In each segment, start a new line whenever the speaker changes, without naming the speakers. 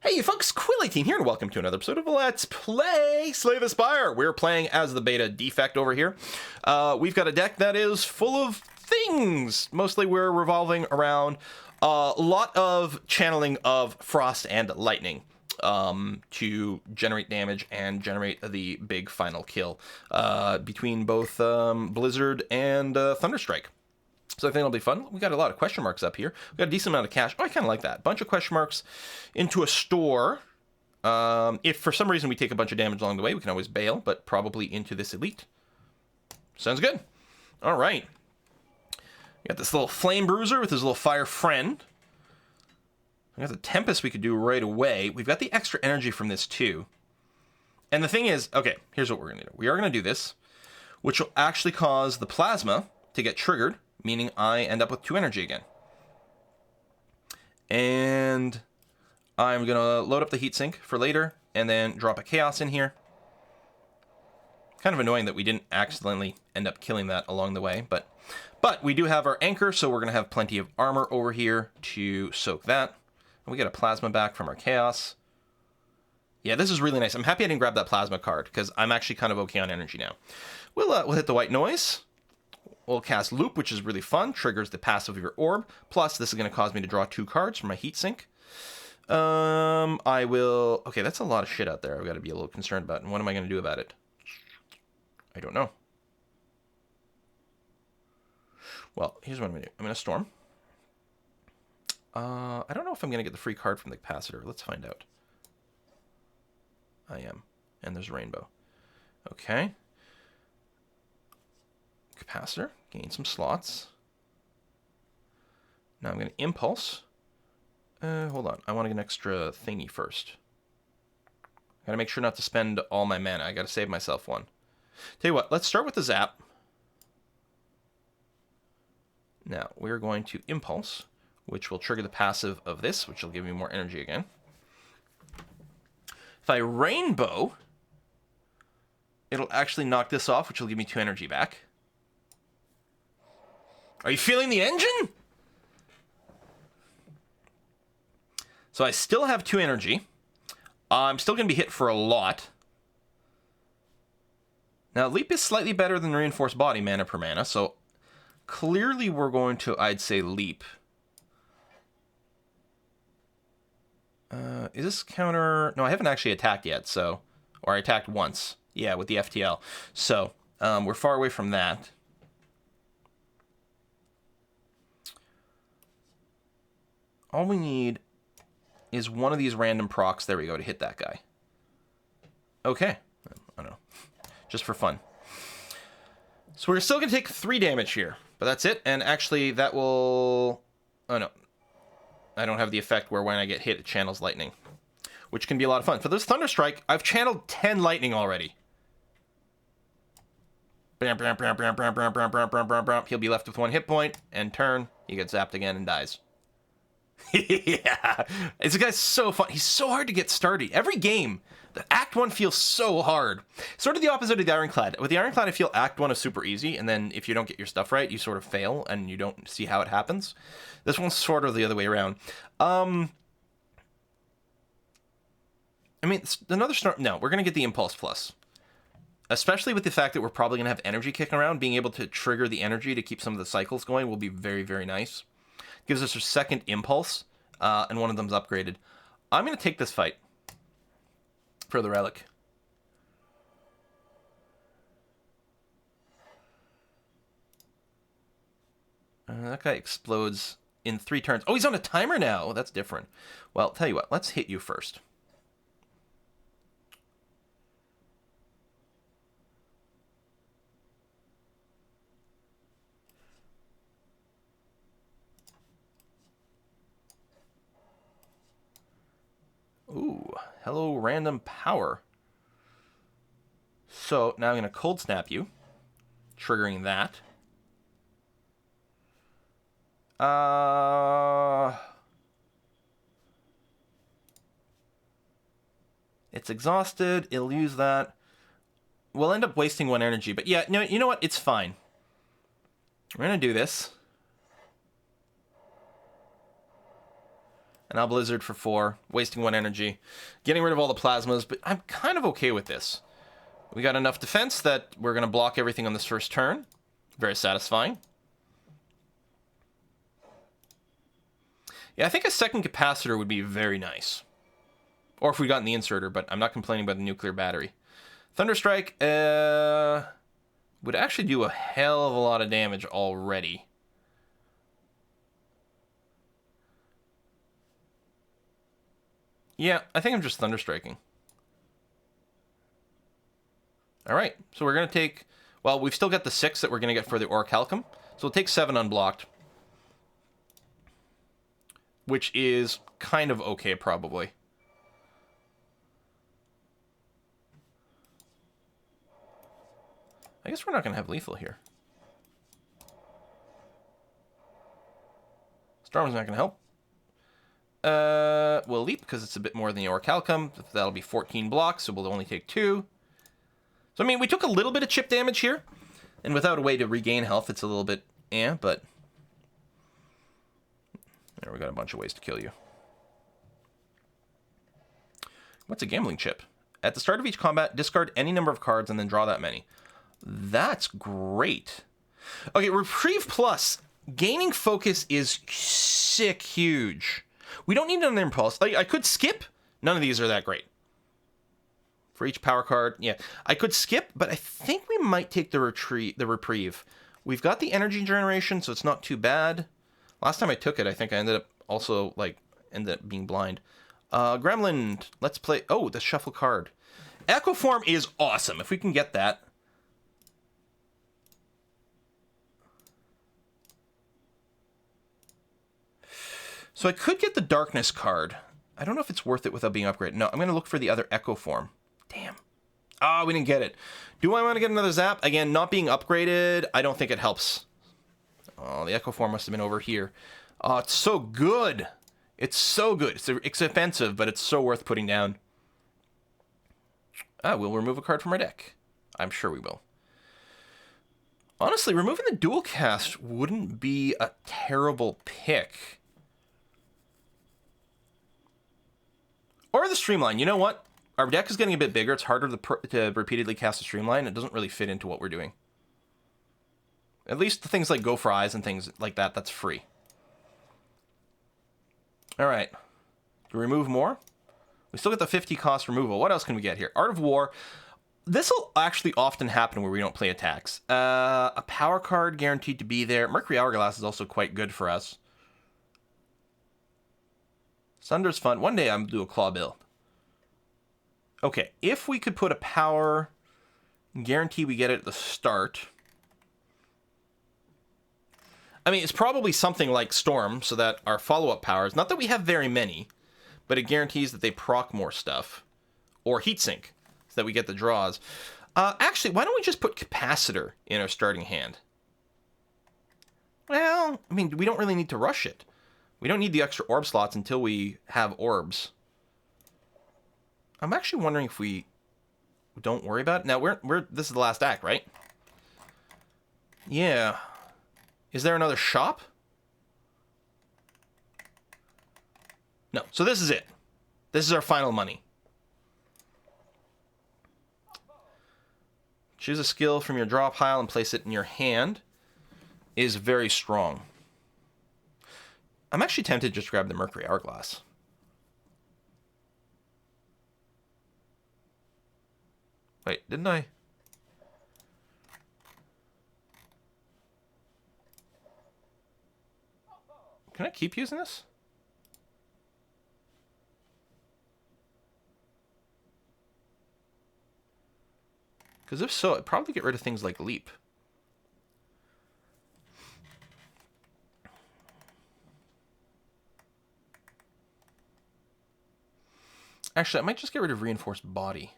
Hey folks, Quill18 here, and welcome to another episode of Let's Play Slay the Spire. We're playing as the beta Defect over here. We've got a deck that is full of things. Mostly we're revolving around a lot of channeling of Frost and Lightning to generate damage and generate the big final kill between both Blizzard and Thunderstrike. So I think it'll be fun. We got a lot of question marks up here. We got a decent amount of cash. Oh, I kind of like that. Bunch of question marks into a store. If for some reason we take a bunch of damage along the way, we can always bail, but probably into this elite. Sounds good. All right. We got this little flame bruiser with his little fire friend. We got the Tempest we could do right away. We've got the extra energy from this too. And the thing is, okay, here's what we're going to do. We are going to do this, which will actually cause the plasma to get triggered, meaning I end up with 2 energy again. And I'm going to load up the heatsink for later and then drop a chaos in here. Kind of annoying that we didn't accidentally end up killing that along the way, but we do have our anchor, so we're going to have plenty of armor over here to soak that. And we get a plasma back from our chaos. Yeah, this is really nice. I'm happy I didn't grab that plasma card because I'm actually kind of okay on energy now. We'll hit the white noise. We'll cast Loop, which is really fun. Triggers the passive of your orb. Plus, this is going to cause me to draw 2 cards from my heatsink. I will... Okay, that's a lot of shit out there I've got to be a little concerned about. And what am I going to do about it? I don't know. Well, here's what I'm going to do. I'm going to Storm. I don't know if I'm going to get the free card from the capacitor. Let's find out. I am. And there's Rainbow. Okay. Capacitor. Gain some slots. Now I'm going to Impulse. Hold on. I want to get an extra thingy first. Got to make sure not to spend all my mana. I got to save myself one. Tell you what. Let's start with the Zap. Now, we're going to Impulse, which will trigger the passive of this, which will give me more energy again. If I Rainbow, it'll actually knock this off, which will give me 2 energy back. Are you feeling the engine? So I still have 2 energy. I'm still going to be hit for a lot. Now, Leap is slightly better than Reinforced Body mana per mana, so clearly we're going to, I'd say, Leap. Is this counter... No, I haven't actually attacked yet, so... Or I attacked once. Yeah, with the FTL. So, we're far away from that. All we need is one of these random procs, there we go, to hit that guy. Okay. I don't know. Just for fun. So we're still going to take 3 damage here. But that's it. And actually, that will... Oh, no. I don't have the effect where when I get hit, it channels lightning. Which can be a lot of fun. For this Thunderstrike, I've channeled 10 lightning already. He'll be left with 1 hit point, and turn. He gets zapped again and dies. Yeah, this guy's so fun. He's so hard to get started. Every game, the Act 1 feels so hard. Sort of the opposite of the Ironclad. With the Ironclad, I feel Act 1 is super easy, and then if you don't get your stuff right, you sort of fail, and you don't see how it happens. This one's sort of the other way around. I mean, another start. No, we're going to get the Impulse Plus. Especially with the fact that we're probably going to have energy kicking around, being able to trigger the energy to keep some of the cycles going will be very, very nice. Gives us our second Impulse, and one of them's upgraded. I'm going to take this fight for the Relic. That guy explodes in 3 turns. Oh, he's on a timer now. Oh, that's different. Well, tell you what. Let's hit you first. Ooh, hello random power. So now I'm going to cold snap you, triggering that. It's exhausted. It'll use that. We'll end up wasting 1 energy, but yeah, no, you know what? It's fine. We're going to do this. And I'll Blizzard for 4, wasting 1 energy, getting rid of all the plasmas, but I'm kind of okay with this. We got enough defense that we're going to block everything on this first turn. Very satisfying. Yeah, I think a second capacitor would be very nice. Or if we got in the inserter, but I'm not complaining about the nuclear battery. Thunderstrike would actually do a hell of a lot of damage already. Yeah, I think I'm just Thunderstriking. Alright, so we're going to take... Well, we've still got the 6 that we're going to get for the Orichalcum. So we'll take 7 unblocked. Which is kind of okay, probably. I guess we're not going to have lethal here. Storm's not going to help. We'll leap because it's a bit more than the Orichalcum. That'll be 14 blocks, so we'll only take 2. So, I mean, we took a little bit of chip damage here. And without a way to regain health, it's a little bit but... There, we got a bunch of ways to kill you. What's a gambling chip? At the start of each combat, discard any number of cards and then draw that many. That's great. Okay, Reprieve Plus. Gaining focus is sick huge. We don't need another impulse. Like, I could skip. None of these are that great. For each power card, yeah. I could skip, but I think we might take the Reprieve. We've got the energy generation, so it's not too bad. Last time I took it, I think I ended up also, ended up being blind. Gremlin, let's play... Oh, the shuffle card. Echo Form is awesome, if we can get that. So I could get the Darkness card. I don't know if it's worth it without being upgraded. No, I'm going to look for the other Echo Form. Damn. Ah, we didn't get it. Do I want to get another Zap? Again, not being upgraded, I don't think it helps. Oh, the Echo Form must have been over here. Oh, it's so good. It's so good. It's expensive, but it's so worth putting down. Ah, we'll remove a card from our deck. I'm sure we will. Honestly, removing the dual cast wouldn't be a terrible pick. Or the Streamline. You know what? Our deck is getting a bit bigger. It's harder to repeatedly cast a Streamline. It doesn't really fit into what we're doing. At least the things like Go for Eyes and things like that, that's free. Alright. Remove more. We still get the 50 cost removal. What else can we get here? Art of War. This will actually often happen where we don't play attacks. A power card guaranteed to be there. Mercury Hourglass is also quite good for us. Sunder's fun. One day I'm going to do a claw build. Okay, if we could put a power guarantee we get it at the start... I mean, it's probably something like Storm, so that our follow-up powers, not that we have very many, but it guarantees that they proc more stuff. Or Heatsink, so that we get the draws. Actually, why don't we just put Capacitor in our starting hand? Well, I mean, we don't really need to rush it. We don't need the extra orb slots until we have orbs. I'm actually wondering if we don't worry about it. Now, this is the last act, right? Yeah. Is there another shop? No. So this is it. This is our final money. Choose a skill from your draw pile and place it in your hand. Is very strong. I'm actually tempted to just grab the Mercury Hourglass. Wait, didn't I? Can I keep using this? Because if so, I'd probably get rid of things like Leap. Actually, I might just get rid of Reinforced Body.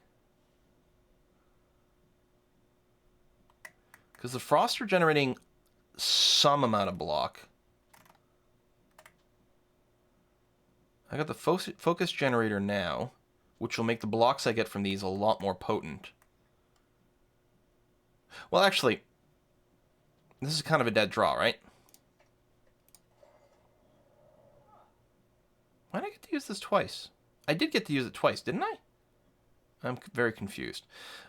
Because the Frost are generating some amount of block. I got the Focus Generator now, which will make the blocks I get from these a lot more potent. Well, actually, this is kind of a dead draw, right? Why did I get to use this twice? I did get to use it twice, didn't I? I'm very confused.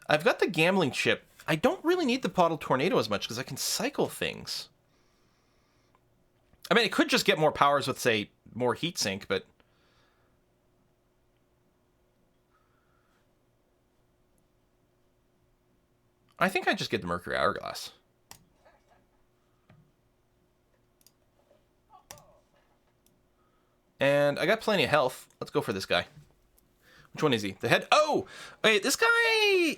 I've got the gambling chip. I don't really need the bottle tornado as much because I can cycle things. I mean, it could just get more powers with, say, more heatsink, but... I think I just get the Mercury Hourglass. And I got plenty of health. Let's go for this guy. Which one is he? The head? Oh! Wait, this guy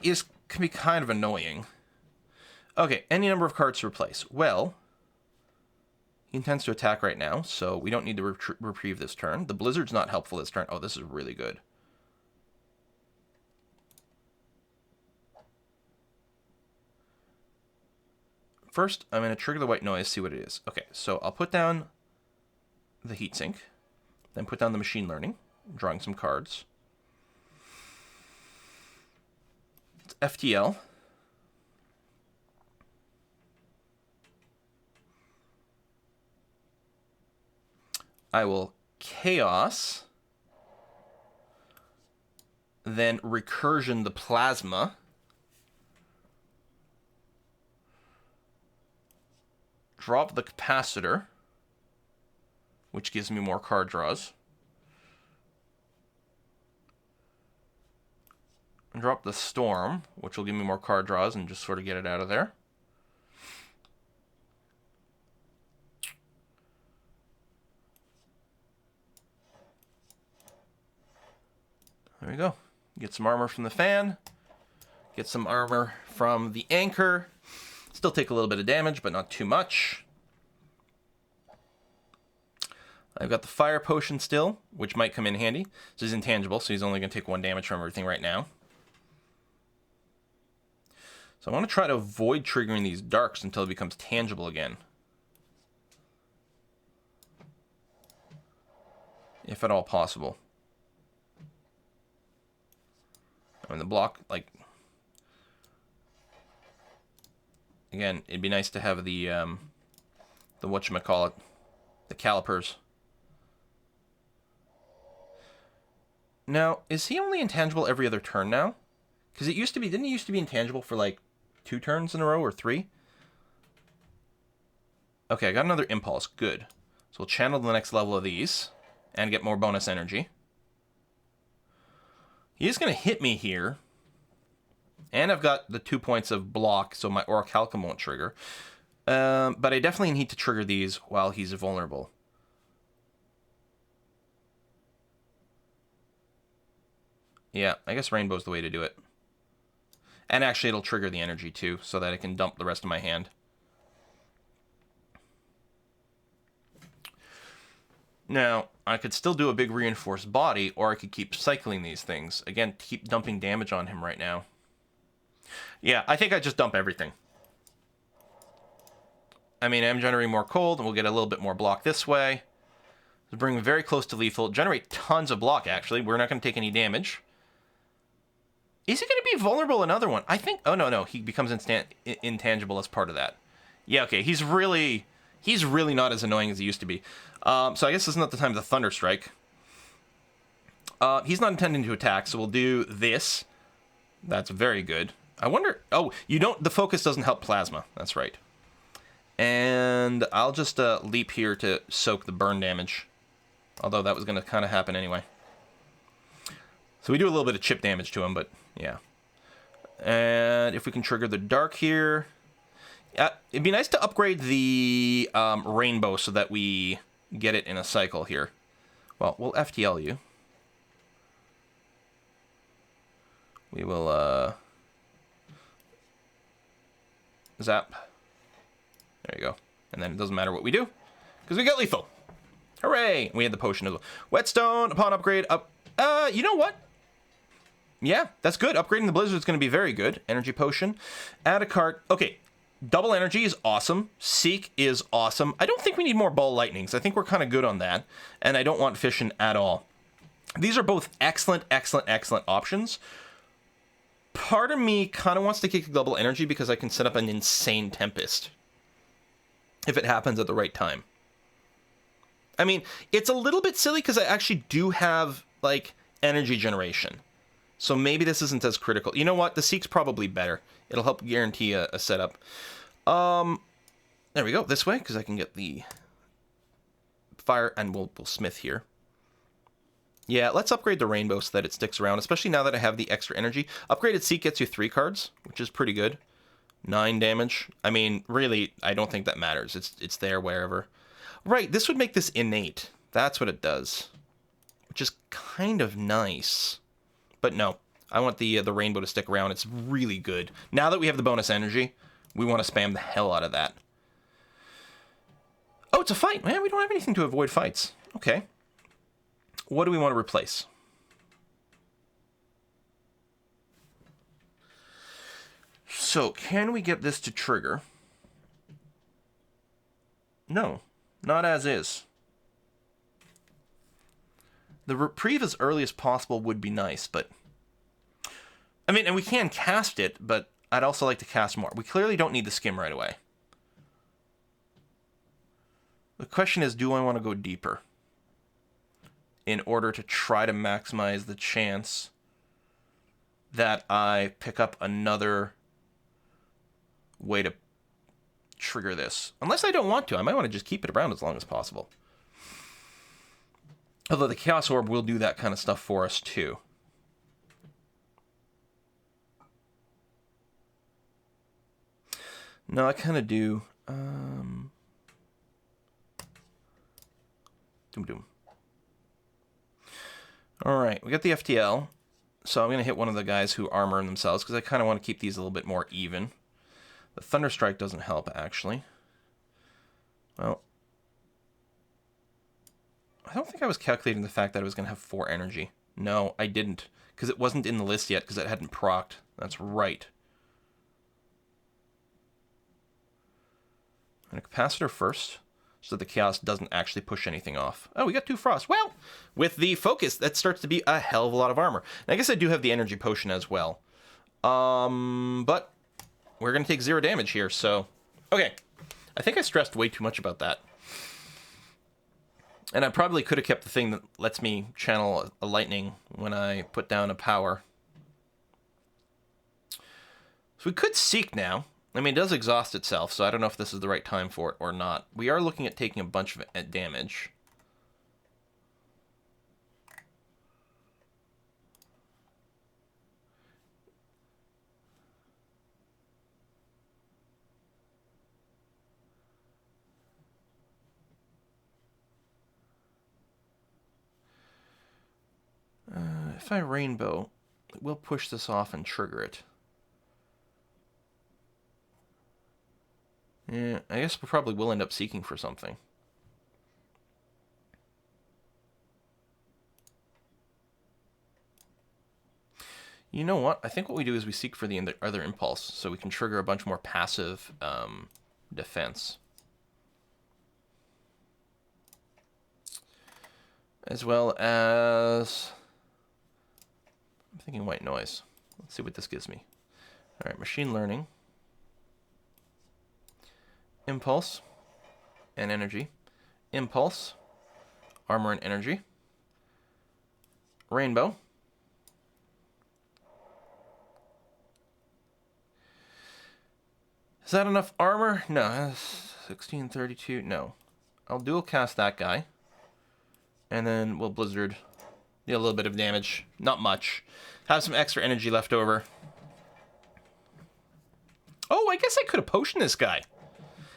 can be kind of annoying. Okay, any number of cards to replace. Well, he intends to attack right now, so we don't need to reprieve this turn. The Blizzard's not helpful this turn. Oh, this is really good. First, I'm going to trigger the white noise, see what it is. Okay, so I'll put down the heatsink, then put down the machine learning, drawing some cards. It's FTL. I will chaos, then recursion the plasma. Drop the capacitor, which gives me more card draws. And drop the storm, which will give me more card draws and just sort of get it out of there. There we go. Get some armor from the fan. Get some armor from the anchor. Still take a little bit of damage, but not too much. I've got the fire potion still, which might come in handy. So he's intangible, so he's only going to take 1 damage from everything right now. So I want to try to avoid triggering these darks until it becomes tangible again. If at all possible. I mean, the block, like... Again, it'd be nice to have the whatchamacallit, the calipers. Now, is he only intangible every other turn now? Because it used to be, didn't he used to be intangible for like 2 turns in a row or 3? Okay, I got another impulse. Good. So we'll channel the next level of these and get more bonus energy. He is going to hit me here. And I've got the 2 points of block, so my Orichalcum won't trigger. But I definitely need to trigger these while he's vulnerable. Yeah, I guess Rainbow's the way to do it. And actually it'll trigger the energy too, so that I can dump the rest of my hand. Now, I could still do a big reinforced body, or I could keep cycling these things. Again, keep dumping damage on him right now. Yeah, I think I just dump everything. I mean, I'm generating more cold, and we'll get a little bit more block this way. Bring him very close to lethal. Generate tons of block, actually. We're not going to take any damage. Is he going to be vulnerable another one? I think... Oh, no. He becomes intangible as part of that. Yeah, okay. He's really not as annoying as he used to be. So I guess this is not the time of the Thunder Strike. He's not intending to attack, so we'll do this. That's very good. I wonder... Oh, the focus doesn't help plasma. That's right. And I'll just leap here to soak the burn damage. Although that was going to kind of happen anyway. So we do a little bit of chip damage to him, but yeah. And if we can trigger the dark here... it'd be nice to upgrade the rainbow so that we get it in a cycle here. Well, we'll FTL you. We will zap. There you go. And then it doesn't matter what we do, because we got lethal. Hooray! We had the potion as well. Whetstone, upon upgrade, you know what? Yeah, that's good. Upgrading the Blizzard is going to be very good. Energy potion. Add a card. Okay, double energy is awesome. Seek is awesome. I don't think we need more ball lightnings. I think we're kind of good on that. And I don't want fission at all. These are both excellent, excellent, excellent options. Part of me kind of wants to kick double energy because I can set up an insane Tempest. If it happens at the right time. I mean, it's a little bit silly because I actually do have, like, energy generation. So maybe this isn't as critical. You know what? The Seek's probably better. It'll help guarantee a setup. There we go. This way, because I can get the fire, and we'll smith here. Yeah, let's upgrade the Rainbow so that it sticks around, especially now that I have the extra energy. Upgraded Seek gets you 3 cards, which is pretty good. 9 damage. I mean, really, I don't think that matters. It's there wherever. Right, this would make this innate. That's what it does. Which is kind of nice. But no, I want the Rainbow to stick around. It's really good. Now that we have the bonus energy, we want to spam the hell out of that. Oh, it's a fight. Man, we don't have anything to avoid fights. Okay. What do we want to replace? So, can we get this to trigger? No, not as is. The reprieve as early as possible would be nice, but... I mean, and we can cast it, but I'd also like to cast more. We clearly don't need the skim right away. The question is, do I want to go deeper? In order to try to maximize the chance that I pick up another way to trigger this. Unless I don't want to. I might want to just keep it around as long as possible. Although the Chaos Orb will do that kind of stuff for us too. No, I kind of do. Doom doom. Alright, we got the FTL. So I'm going to hit one of the guys who armor themselves, because I kind of want to keep these a little bit more even. The Thunderstrike doesn't help, actually. Well, I don't think I was calculating the fact that I was going to have 4 energy. No, I didn't, because it wasn't in the list yet, because it hadn't procced. That's right. And a capacitor first, so the chaos doesn't actually push anything off. Oh, we got 2 frost. Well, with the focus, that starts to be a hell of a lot of armor. And I guess I do have the energy potion as well. But we're going to take 0 damage here, so... Okay, I think I stressed way too much about that. And I probably could have kept the thing that lets me channel a lightning when I put down a power. So we could Seek now. I mean, it does exhaust itself, so I don't know if this is the right time for it or not. We are looking at taking a bunch of damage. If I Rainbow, it will push this off and trigger it. Yeah, I guess we probably will end up seeking for something. You know what? I think what we do is we seek for the other impulse, so we can trigger a bunch more passive defense. As well as... I'm thinking white noise. Let's see what this gives me. Alright, machine learning. Impulse and energy. Impulse, armor and energy. Rainbow. Is that enough armor? No, 1632. No. I'll dual cast that guy. And then we'll Blizzard. Deal a little bit of damage. Not much. Have some extra energy left over. Oh, I guess I could have potioned this guy.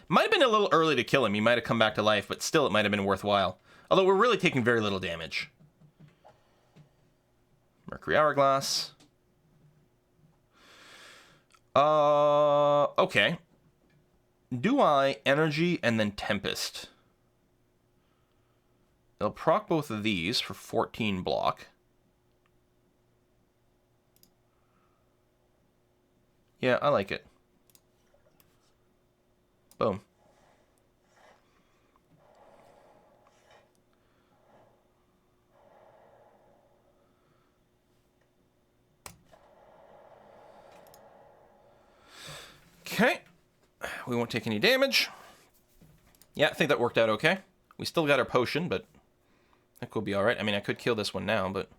Might have been a little early to kill him. He might have come back to life, but still it might have been worthwhile. Although we're really taking very little damage. Mercury Hourglass. Okay. Do I Energy and then Tempest? They'll proc both of these for 14 block. Yeah, I like it. Boom. Okay. We won't take any damage. Yeah, I think that worked out okay. We still got our potion, but that could be alright. I mean, I could kill this one now, but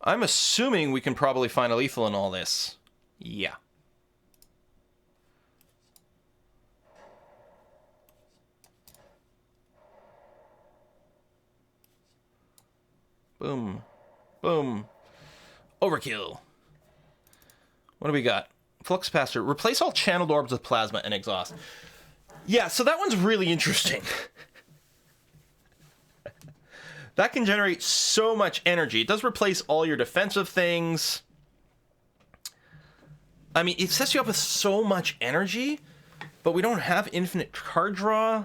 I'm assuming we can probably find a lethal in all this. Yeah. Boom. Boom. Overkill. What do we got? Flux capacitor. Replace all channeled orbs with plasma and exhaust. Yeah, so that one's really interesting. That can generate so much energy. It does replace all your defensive things. I mean, it sets you up with so much energy, but we don't have infinite card draw.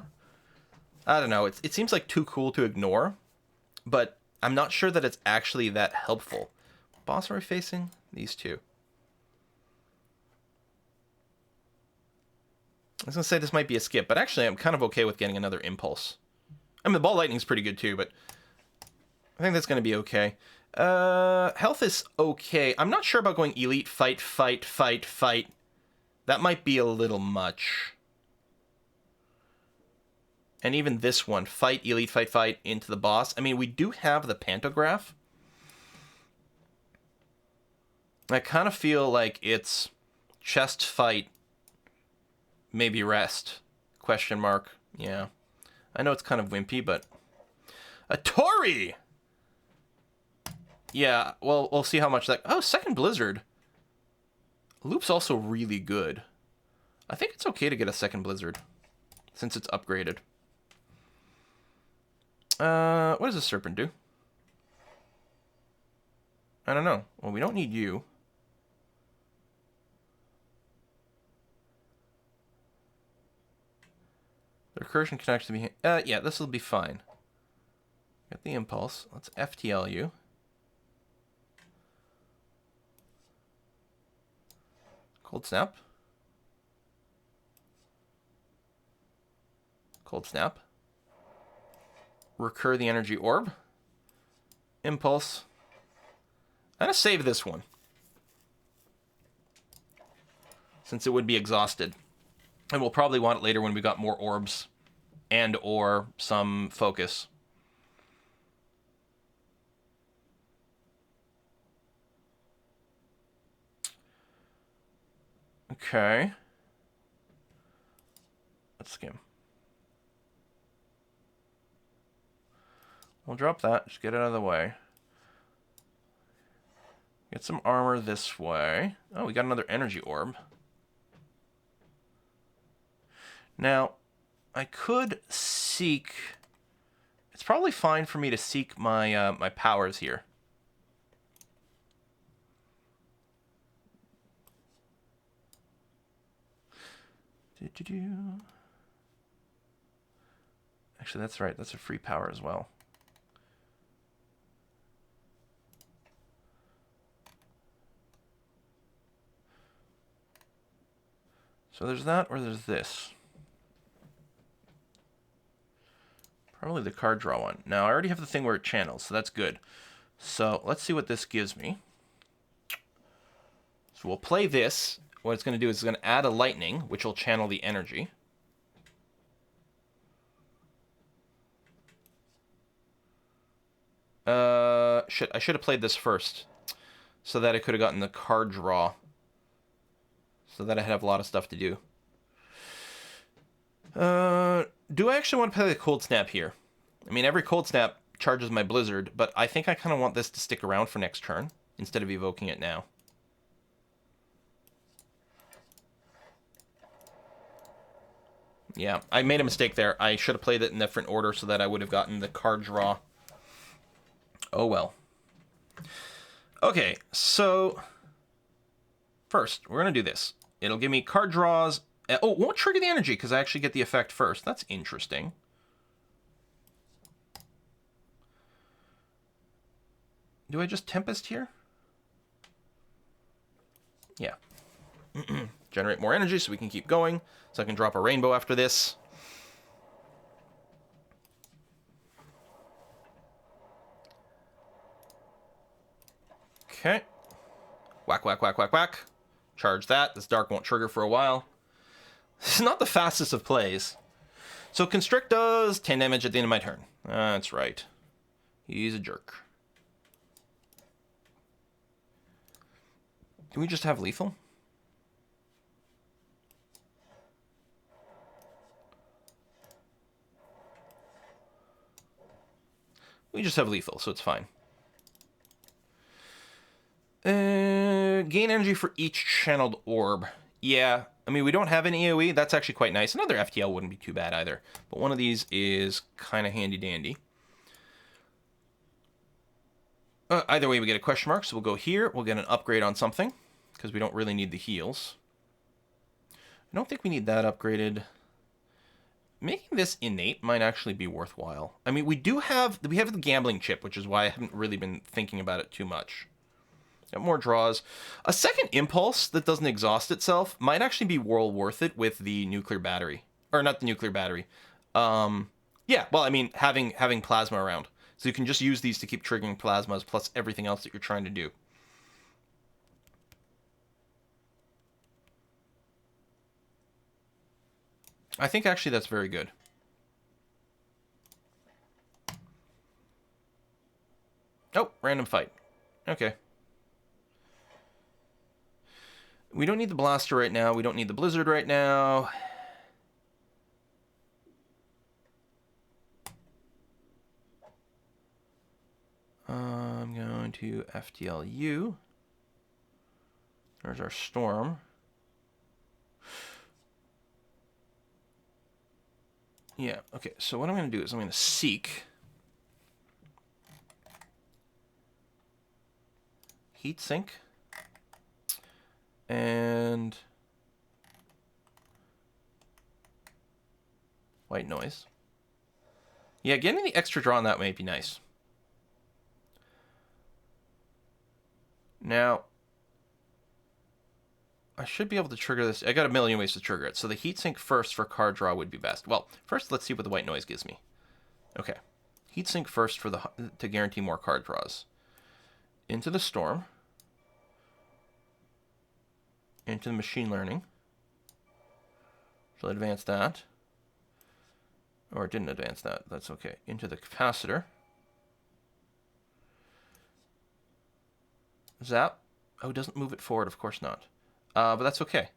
I don't know. It seems like too cool to ignore, but I'm not sure that it's actually that helpful. Boss are we facing? These two. I was going to say this might be a skip, but actually I'm kind of okay with getting another impulse. I mean, the ball lightning's pretty good too, but I think that's going to be okay. Health is okay. I'm not sure about going elite, fight, fight, fight, fight. That might be a little much. And even this one, fight, elite, fight, fight, into the boss. I mean, we do have the pantograph. I kind of feel like it's chest, fight, maybe rest. Question mark. Yeah. I know it's kind of wimpy, but... A Tori! Yeah, well, we'll see how much that... Oh, second Blizzard. Loop's also really good. I think it's okay to get a second Blizzard, since it's upgraded. What does the Serpent do? I don't know. Well, we don't need you. The recursion can actually be... yeah, this will be fine. Get the impulse. Let's FTL you. Cold Snap. Cold Snap. Recur the energy orb. Impulse. I'm going to save this one, since it would be exhausted. And we'll probably want it later when we got more orbs and or some focus. Okay. Let's skim. We'll drop that. Just get it out of the way. Get some armor this way. Oh, we got another energy orb. Now, I could seek... It's probably fine for me to seek my my powers here. Actually, that's right. That's a free power as well. So there's that, or there's this. Probably the card draw one. Now, I already have the thing where it channels, so that's good. So let's see what this gives me. So we'll play this. What it's going to do is it's going to add a lightning, which will channel the energy. Shit, I should have played this first, so that I could have gotten the card draw, so that I have a lot of stuff to do. Do I actually want to play the Cold Snap here? I mean, every Cold Snap charges my Blizzard, but I think I kind of want this to stick around for next turn, instead of evoking it now. Yeah, I made a mistake there. I should have played it in different order so that I would have gotten the card draw. Oh well. Okay, so first, we're going to do this. It'll give me card draws. Oh, it won't trigger the energy because I actually get the effect first. That's interesting. Do I just Tempest here? Yeah. Generate more energy so we can keep going. So I can drop a rainbow after this. Okay. Whack, whack, whack, whack, whack. Charge that. This dark won't trigger for a while. This is not the fastest of plays. So Constrict does 10 damage at the end of my turn. That's right. He's a jerk. Can we just have lethal? We just have lethal, so it's fine. Gain energy for each channeled orb. Yeah, I mean, we don't have an AoE. That's actually quite nice. Another FTL wouldn't be too bad either. But one of these is kind of handy-dandy. Either way, we get a question mark, so we'll go here. We'll get an upgrade on something, because we don't really need the heals. I don't think we need that upgraded. Making this innate might actually be worthwhile. I mean, we have the gambling chip, which is why I haven't really been thinking about it too much. Got more draws. A second impulse that doesn't exhaust itself might actually be well worth it with the nuclear battery. Or not the nuclear battery. Yeah, well, I mean, having plasma around. So you can just use these to keep triggering plasmas plus everything else that you're trying to do. I think actually that's very good. Oh, random fight. Okay. We don't need the blaster right now. We don't need the blizzard right now. I'm going to FTLU. There's our storm. Yeah, okay, so what I'm going to do is I'm going to seek heat sink and white noise. Yeah, getting the extra draw on that may be nice. Now, I should be able to trigger this. I got a million ways to trigger it. So the heatsink first for card draw would be best. Well, first let's see what the white noise gives me. Okay. Heatsink first for to guarantee more card draws. Into the storm. Into the machine learning. Shall I advance that? Or it didn't advance that. That's okay. Into the capacitor. Zap. Oh, it doesn't move it forward. Of course not. But that's okay.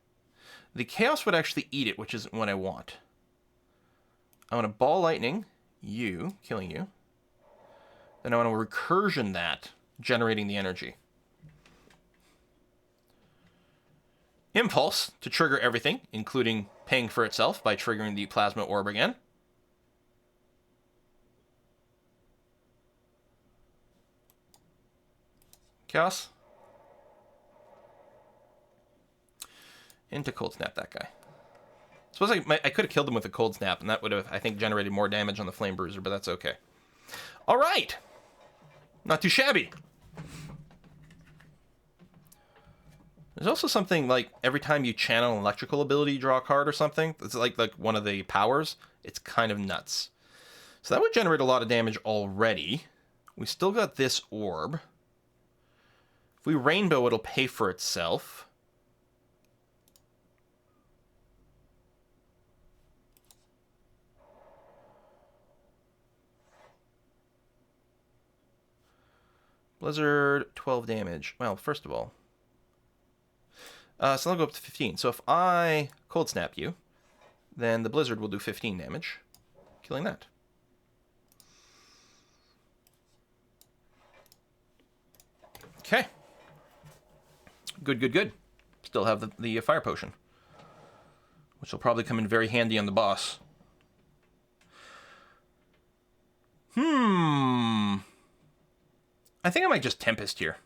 The chaos would actually eat it, which isn't what I want. I want to ball lightning you, killing you. Then I want to recursion that, generating the energy. Impulse to trigger everything, including paying for itself by triggering the plasma orb again. Chaos. Into cold snap that guy. Suppose I could have killed him with a cold snap, and that would have, I think, generated more damage on the flame bruiser, but that's okay. All right. Not too shabby. There's also something like every time you channel an electrical ability, you draw a card or something. It's like one of the powers. It's kind of nuts. So that would generate a lot of damage already. We still got this orb. If we rainbow, it'll pay for itself. Blizzard, 12 damage. Well, first of all. So I'll go up to 15. So if I cold snap you, then the blizzard will do 15 damage, killing that. Okay. Good, good, good. Still have the fire potion, which will probably come in very handy on the boss. I think I might just Tempest here.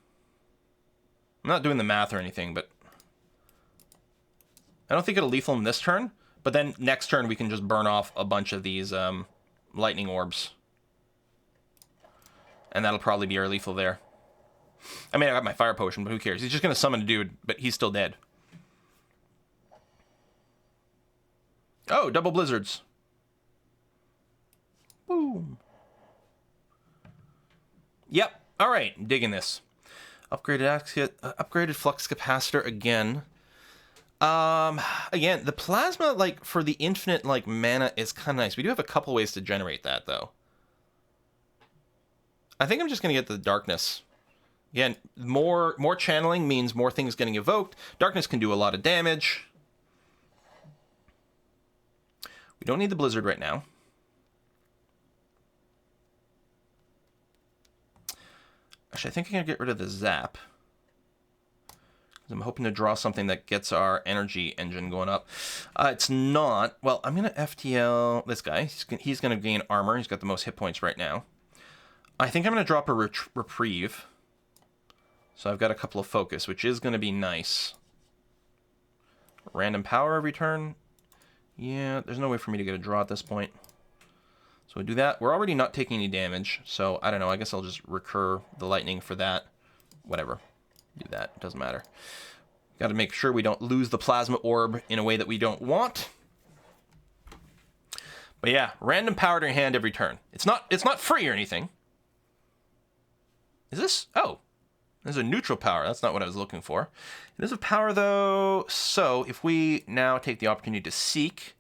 I'm not doing the math or anything, but I don't think it'll lethal him this turn, but then next turn we can just burn off a bunch of these lightning orbs. And that'll probably be our lethal there. I mean, I got my fire potion, but who cares? He's just going to summon a dude, but he's still dead. Oh, double blizzards. Boom. Yep. All right, digging this. Upgraded flux capacitor again. Again, the plasma, like, for the infinite, like, mana is kind of nice. We do have a couple ways to generate that, though. I think I'm just going to get the darkness. Again, more channeling means more things getting evoked. Darkness can do a lot of damage. We don't need the blizzard right now. Actually, I think I'm going to get rid of the zap. I'm hoping to draw something that gets our energy engine going up. It's not. Well, I'm going to FTL this guy. He's going to gain armor. He's got the most hit points right now. I think I'm going to drop a reprieve. So I've got a couple of focus, which is going to be nice. Random power every turn. Yeah, there's no way for me to get a draw at this point. So we do that. We're already not taking any damage. So I don't know. I guess I'll just recur the lightning for that. Whatever. Do that. It doesn't matter. Got to make sure we don't lose the plasma orb in a way that we don't want. But yeah, random power to your hand every turn. It's not free or anything. Is this? Oh, there's a neutral power. That's not what I was looking for. It is a power though. So if we now take the opportunity to seek,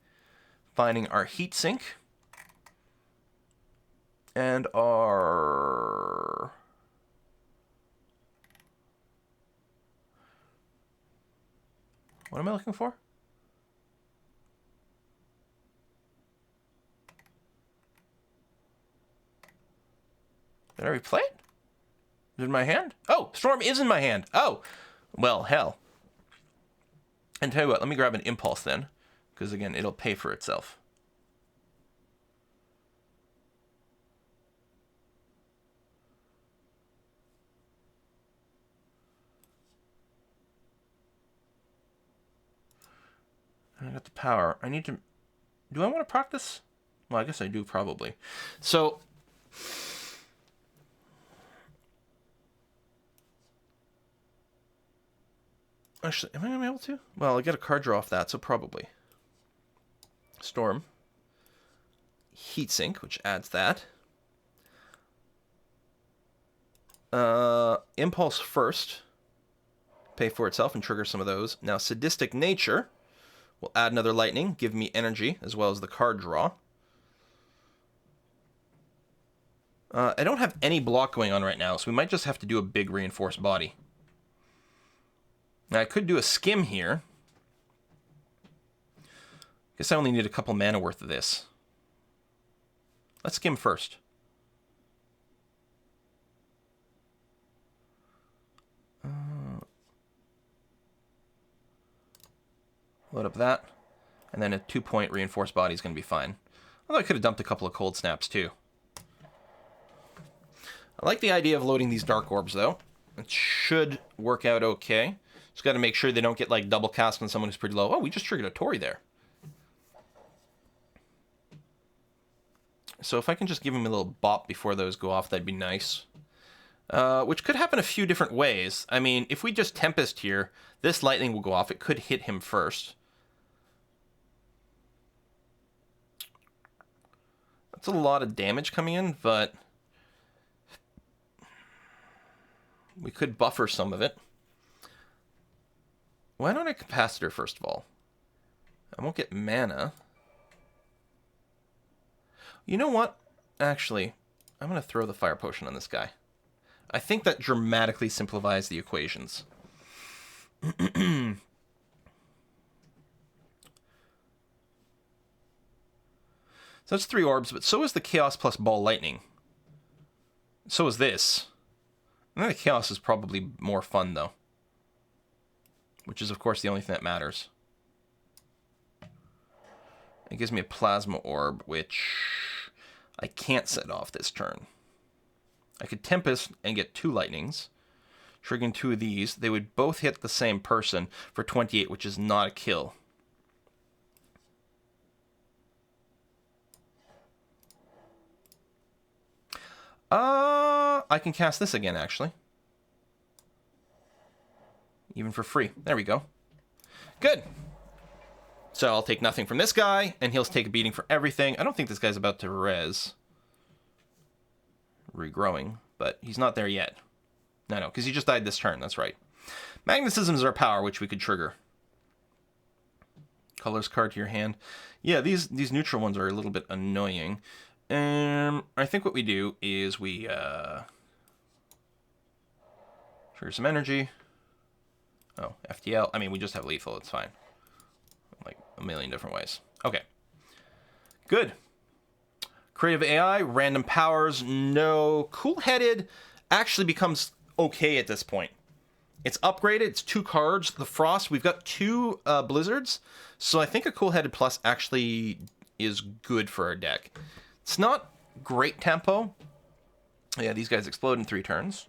finding our heat sink and our what am I looking for? Did I replay it? Is it in my hand? Oh, Storm is in my hand. Oh, well, hell. And tell you what, let me grab an impulse then, because again, it'll pay for itself. I got the power. I need to... Do I want to proc this? Well, I guess I do probably. So... Actually, am I going to be able to? Well, I get a card draw off that, so probably. Storm. Heatsink, which adds that. Impulse first. Pay for itself and trigger some of those. Now, Sadistic Nature will add another lightning, give me energy, as well as the card draw. I don't have any block going on right now, so we might just have to do a big reinforced body. Now, I could do a skim here. Guess I only need a couple mana worth of this. Let's skim first. Load up that. And then a 2-point reinforced body is going to be fine. Although I could have dumped a couple of cold snaps too. I like the idea of loading these dark orbs though. It should work out okay. Just got to make sure they don't get like double cast on someone who's pretty low. Oh, we just triggered a Tory there. So if I can just give him a little bop before those go off, that'd be nice. Which could happen a few different ways. I mean, if we just Tempest here, this lightning will go off. It could hit him first. That's a lot of damage coming in, but we could buffer some of it. Why don't I Capacitor first of all? I won't get mana. You know what? Actually, I'm going to throw the Fire Potion on this guy. I think that dramatically simplifies the equations. So that's 3 orbs, but so is the Chaos plus Ball Lightning. So is this. I think the Chaos is probably more fun, though. Which is, of course, the only thing that matters. It gives me a Plasma Orb, which I can't set off this turn. I could Tempest and get 2 lightnings. Triggering 2 of these. They would both hit the same person for 28, which is not a kill. I can cast this again, actually. Even for free. There we go. Good. So I'll take nothing from this guy, and he'll take a beating for everything. I don't think this guy's about to res. Regrowing, but he's not there yet. No, because he just died this turn, that's right. Magnetism is our power, which we could trigger. Colors card to your hand. Yeah, these neutral ones are a little bit annoying. I think what we do is we trigger some energy. Oh, FTL. I mean, we just have lethal. It's fine. Like a million different ways. Okay. Good. Creative AI, random powers, no. Cool-headed actually becomes okay at this point. It's upgraded. It's 2 cards. The Frost, we've got 2 Blizzards. So I think a Cool-headed Plus actually is good for our deck. It's not great tempo. Yeah, these guys explode in 3 turns.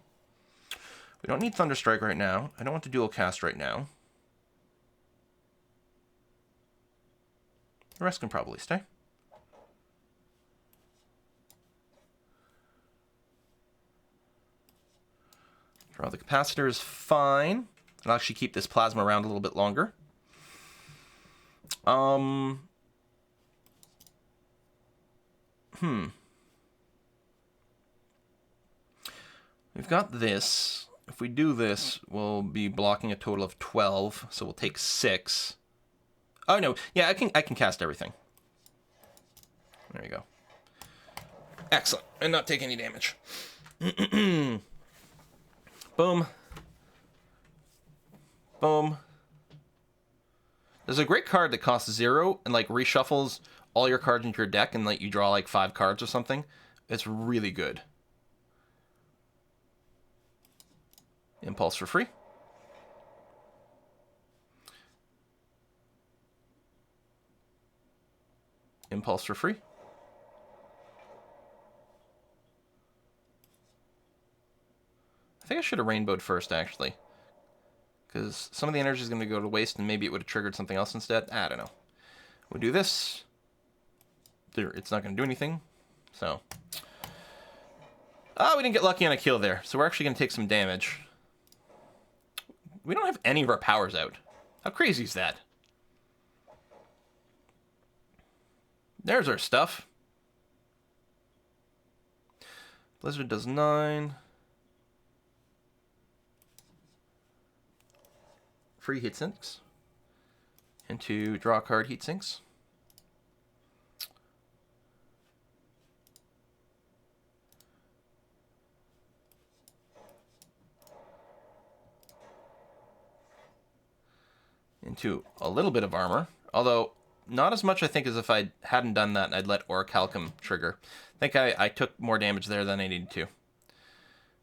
We don't need Thunderstrike right now. I don't want to dual cast right now. The rest can probably stay. Draw the capacitor is fine. I'll actually keep this plasma around a little bit longer. We've got this. If we do this, we'll be blocking a total of 12, so we'll take 6. Oh no, yeah, I can cast everything. There you go. Excellent, and not take any damage. Boom. Boom. There's a great card that costs 0 and like reshuffles all your cards into your deck and like you draw like 5 cards or something. It's really good. Impulse for free. Impulse for free. I think I should have rainbowed first, actually. Because some of the energy is going to go to waste, and maybe it would have triggered something else instead. I don't know. We'll do this. There, it's not going to do anything. So. Oh, we didn't get lucky on a kill there. So we're actually going to take some damage. We don't have any of our powers out. How crazy is that? There's our stuff. Blizzard does 9. Free heat sinks. Into draw a card heat sinks. Into a little bit of armor, although not as much I think as if I hadn't done that and I'd let Orichalcum trigger. I think I took more damage there than I needed to.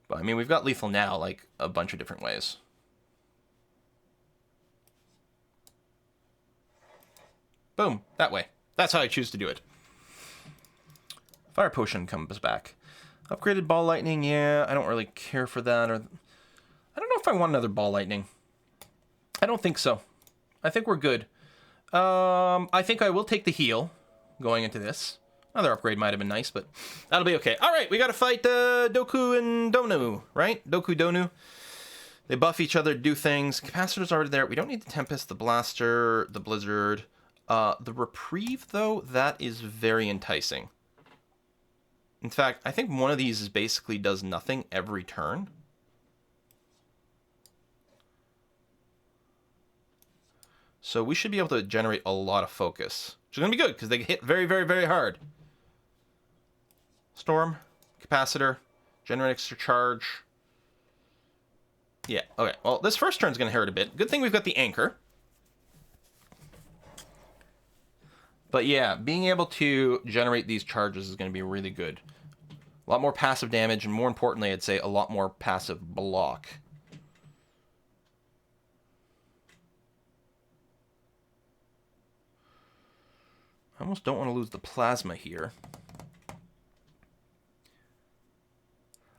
But I mean, we've got lethal now, like a bunch of different ways. Boom, that way. That's how I choose to do it. Fire Potion comes back. Upgraded Ball Lightning, yeah, I don't really care for that. Or I don't know if I want another Ball Lightning. I don't think so. I think we're good. I think I will take the heal going into this. Another upgrade might have been nice, but that'll be okay. All right, we got to fight Doku and Donu, right? Doku, Donu. They buff each other, do things. Capacitor's already there. We don't need the Tempest, the Blaster, the Blizzard. The Reprieve, though, that is very enticing. In fact, I think one of these is basically does nothing every turn. So we should be able to generate a lot of focus. Which is going to be good, because they hit very, very, very hard. Storm, Capacitor, generate extra charge. Yeah, okay. Well, this first turn's going to hurt a bit. Good thing we've got the Anchor. But yeah, being able to generate these charges is going to be really good. A lot more passive damage, and more importantly, I'd say a lot more passive block. I almost don't want to lose the plasma here.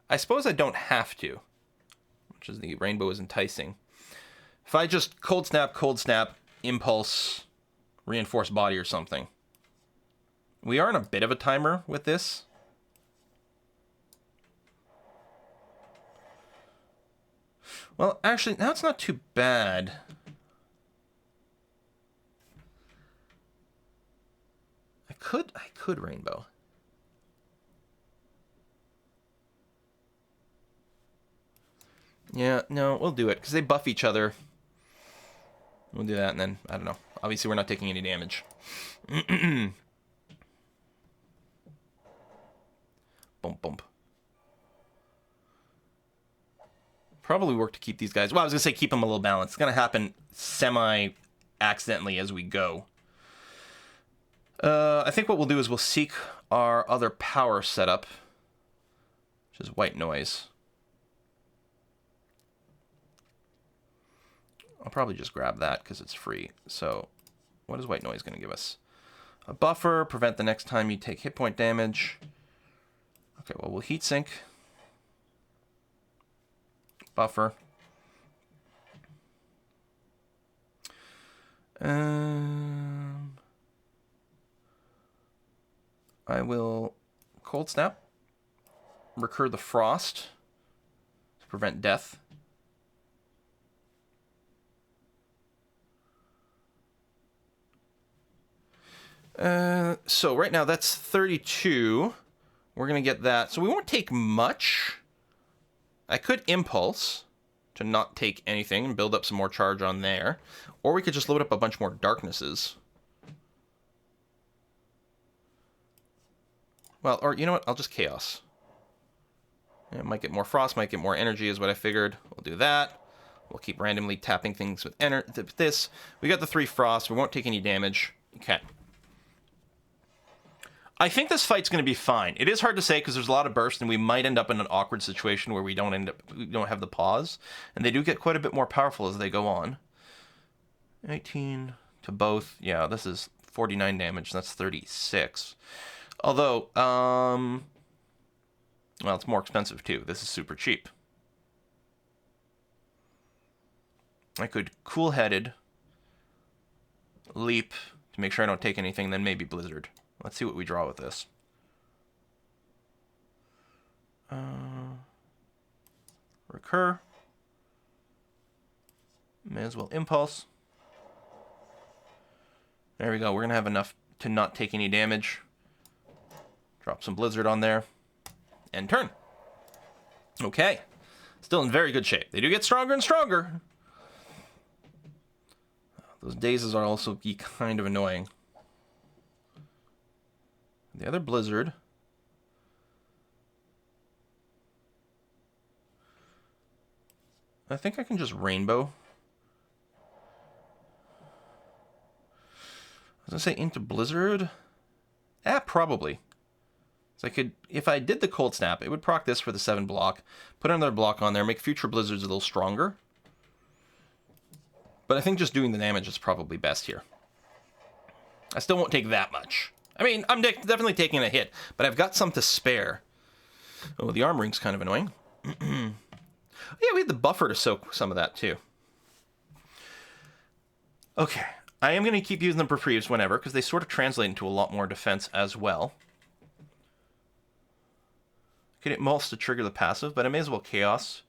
I suppose I don't have to, which is the rainbow is enticing. If I just cold snap, impulse, reinforced body or something. We are in a bit of a timer with this. Well, actually, now it's not too bad. I could rainbow. Yeah, no, we'll do it, because they buff each other. We'll do that, and then, I don't know. Obviously, we're not taking any damage. Bump, bump. Probably work to keep these guys... Well, I was going to say keep them a little balanced. It's going to happen semi-accidentally as we go. I think what we'll do is we'll seek our other power setup, which is white noise. I'll probably just grab that because it's free. So what is white noise going to give us? A buffer, prevent the next time you take hit point damage. Okay, well, we'll heat sink. Buffer. I will cold snap. Recur the frost to prevent death. So right now that's 32. We're going to get that. So we won't take much. I could impulse to not take anything and build up some more charge on there. Or we could just load up a bunch more darknesses. Well, or you know what? I'll just chaos. It might get more frost, might get more energy is what I figured. We'll do that. We'll keep randomly tapping things with this. We got the 3 frost. We won't take any damage. Okay. I think this fight's going to be fine. It is hard to say because there's a lot of burst, and we might end up in an awkward situation where we don't have the pause, and they do get quite a bit more powerful as they go on. 18 to both. Yeah, this is 49 damage. That's 36. Although, well, it's more expensive too. This is super cheap. I could cool-headed leap to make sure I don't take anything, then maybe blizzard. Let's see what we draw with this. Recur. May as well impulse. There we go. We're going to have enough to not take any damage. Drop some blizzard on there. End turn. Okay. Still in very good shape. They do get stronger and stronger. Those dazes are also kind of annoying. The other blizzard. I think I can just rainbow. I was going to say into blizzard. Probably. So I could, if I did the cold snap, it would proc this for the 7 block. Put another block on there, make future blizzards a little stronger. But I think just doing the damage is probably best here. I still won't take that much. I mean, I'm definitely taking a hit, but I've got some to spare. Oh, the arm ring's kind of annoying. Yeah, we had the buffer to soak some of that, too. Okay. I am going to keep using them for freeze whenever, because they sort of translate into a lot more defense as well. Could impulse to trigger the passive, but I may as well chaos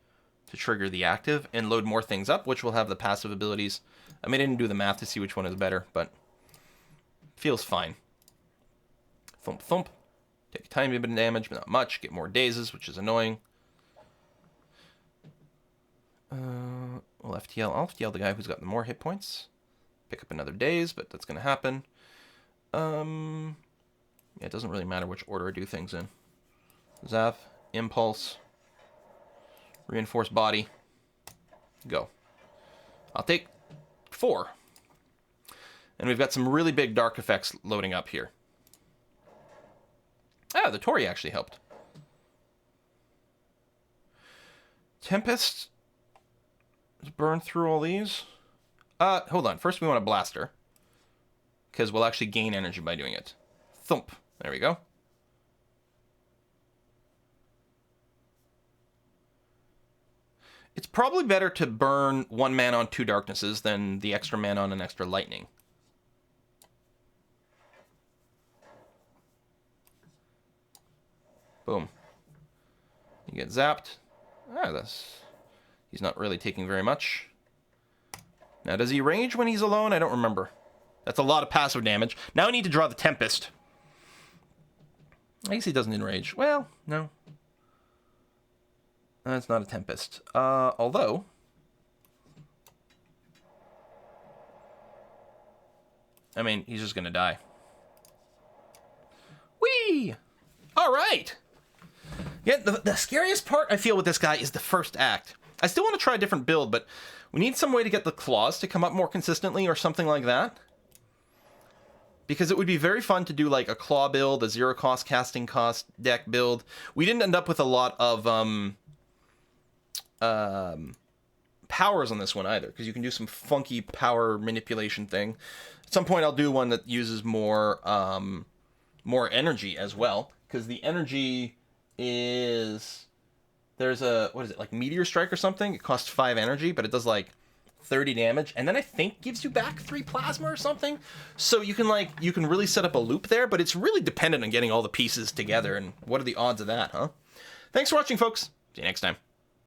to trigger the active and load more things up, which will have the passive abilities. I mean, I didn't do the math to see which one is better, but feels fine. Thump, thump. Take a tiny bit of damage, but not much. Get more dazes, which is annoying. We'll FTL. I'll FTL the guy who's got the more hit points. Pick up another daze, but that's going to happen. Yeah, it doesn't really matter which order I do things in. Zap, impulse, reinforced body. Go. I'll take 4. And we've got some really big dark effects loading up here. Ah, the Tory actually helped. Tempest. Let's burn through all these. Hold on. First we want a blaster. Because we'll actually gain energy by doing it. Thump. There we go. It's probably better to burn 1 mana on 2 darknesses than the extra mana on an extra lightning. Boom. You get zapped. He's not really taking very much. Now, does he rage when he's alone? I don't remember. That's a lot of passive damage. Now I need to draw the Tempest. I guess he doesn't enrage. Well, no. That's not a Tempest. Although... I mean, he's just gonna die. Whee! All right. Yeah, the scariest part I feel with this guy is the first act. I still want to try a different build, but we need some way to get the claws to come up more consistently or something like that. Because it would be very fun to do like a claw build, a zero cost casting cost deck build. We didn't end up with a lot of powers on this one either, because you can do some funky power manipulation thing. At some point I'll do one that uses more more energy as well, because the energy is, there's a, what is it, like Meteor Strike or something? It costs 5 energy, but it does like 30 damage, and then I think gives you back 3 plasma or something. So you can really set up a loop there, but it's really dependent on getting all the pieces together, and what are the odds of that, huh? Thanks for watching, folks. See you next time.